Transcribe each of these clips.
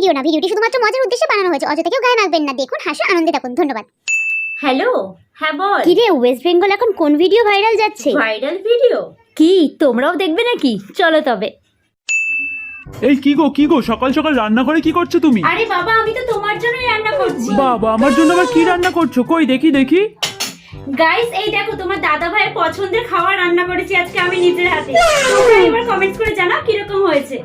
Video না, ভিডিওটি শুধুমাত্র মজার উদ্দেশ্যে বানানো হয়েছে। অযথা কেউ গায়ে মাখবেন না। দেখুন, হাসুন, আনন্দে থাকুন। ধন্যবাদ। হ্যালো, হ্যাঁ বল। কি রে, ওয়েস্ট বেঙ্গল এখন কোন ভিডিও ভাইরাল যাচ্ছে? ভাইরাল ভিডিও কি তোমরাও দেখবে নাকি? চলো তবে। এই কি গো সকাল সকাল রান্না করে কি করছো তুমি? আরে বাবা, আমি তো তোমার জন্যই রান্না করছি। বাবা, আমার জন্য আবার কি রান্না করছো? কই দেখি দেখি। গাইস, এই দেখো তোমার দাদা ভাইয়ের পছন্দের খাবার রান্না করেছি আজকে আমি নিজের হাতে। তোমরা এবার কমেন্টস করে জানাও কিরকম হয়েছে।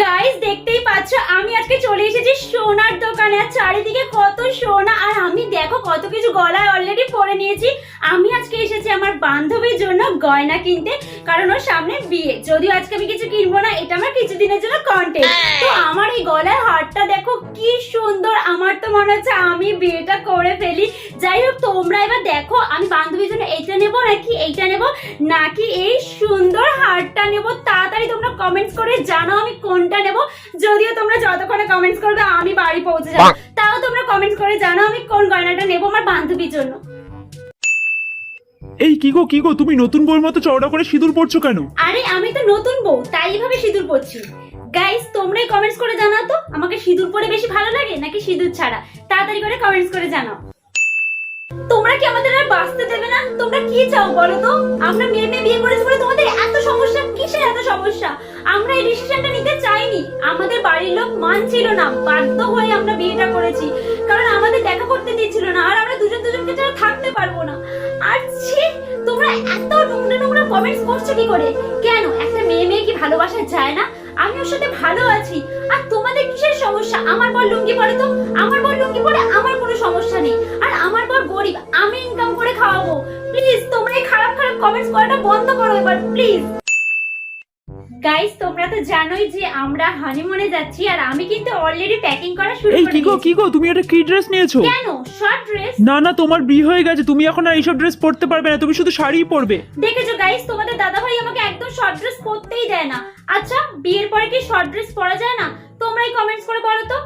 গাইস, দেখতেই পাচ্ছ আমি আজকে চলে এসেছি সোনার দোকানে। আর চারিদিকে কত সোনা, আর আমি দেখো কত কিছু গলায় অলরেডি পরে নিয়েছি। আমি আজকে এসেছি আমার বান্ধবীর জন্য গয়না কিনতে, কারণ ওর সামনে বিয়ে। যদিও আজকে আমি কিছু কিনবো না, এটা আমার কিছুদিনের জন্য কন্টেন্ট। তো আমার এই গলায় হারটা দেখো কি সুন্দর, আমার তো মনে হচ্ছে আমি বিয়েটা করে ফেলি। যাই হোক, তোমরা এবার দেখো আমি বান্ধবীর জন্য এইটা নেবো নাকি এইটা নেবো নাকি এই সুন্দর হারটা নেবো। তাড়াতাড়ি তোমরা কমেন্টস করে জানাও আমি কোনটা নেব। যদিও তোমরা যতক্ষণে কমেন্টস করবে আমি বাড়ি পৌঁছে যাব, তাও তোমরা কমেন্টস করে জানাও আমি কোন গয়নাটা নেব আমার বান্ধবীর জন্য। এই কি গো তুমি নতুন বউর মতো চওড়া করে সিঁদুর পড়ছো কেন? আরে আমি তো নতুন বউ, তাই এইভাবে সিঁদুর পরছি। গাইস, তোমরাই কমেন্টস করে জানাও তো আমাকে সিঁদুর পরে বেশি ভালো লাগে নাকি সিঁদুর ছাড়া। তাড়াতাড়ি করে কমেন্টস করে জানাও। তোমরা কি আমাদের আর বাঁচতে দেবে না? তোমরা কি চাও বলো তো? আমরা মেয়ে বিয়ে করেছি বলে তোমাদের এত সমস্যা? কিসের এত সমস্যা? আমরা এই ডিসিশনটা নিতে চাইনি, আমাদের বাড়ির লোক মানছিল না, বাধ্য হয়ে আমরা বিয়েটা করেছি, কারণ আমাদের দেখা করতে দিচ্ছিল না, আর আমরা দুজনকে ছাড়া থাকতে পারবো না। আর ছি, তোমরা এত নোংরা কমেন্টস করছো কি করে? কেন একটা মেয়ে কি ভালোবাসা যায় না? আমি ওর সাথে ভালো আছি, আর তোমাদের কিসের সমস্যা? আমার বর লুঙ্গি পরে তো আমার বর লুঙ্গি পরে, আমার কোনো সমস্যা নেই। আর আমার বর গরিব, আমি ইনকাম করে খাওয়াবো। প্লিজ তোমরা এই খারাপ কমেন্টস করাটা বন্ধ করো এবার, প্লিজ। গাইস, তোমরা তো জানোই যে আমরা হানিমুনে যাচ্ছি, আর আমি কিন্তু অলরেডি প্যাকিং করা শুরু করে দিয়েছি। কি গো তুমি এটা কি ড্রেস নিয়েছো? কেন, শর্ট ড্রেস? না তোমার বিয়ে হয়ে গেছে, তুমি এখন আর এইসব ড্রেস পরতে পারবে না, তুমি শুধু শাড়িই পরবে। দেখেছো গাইস, তোমাদের দাদা ভাই আমাকে একদম শর্ট ড্রেস পরতেই দেয় না। আচ্ছা, বিয়ের পরে কি শর্ট ড্রেস পরা যায় না? তোমরাই কমেন্টস করে বলো তো।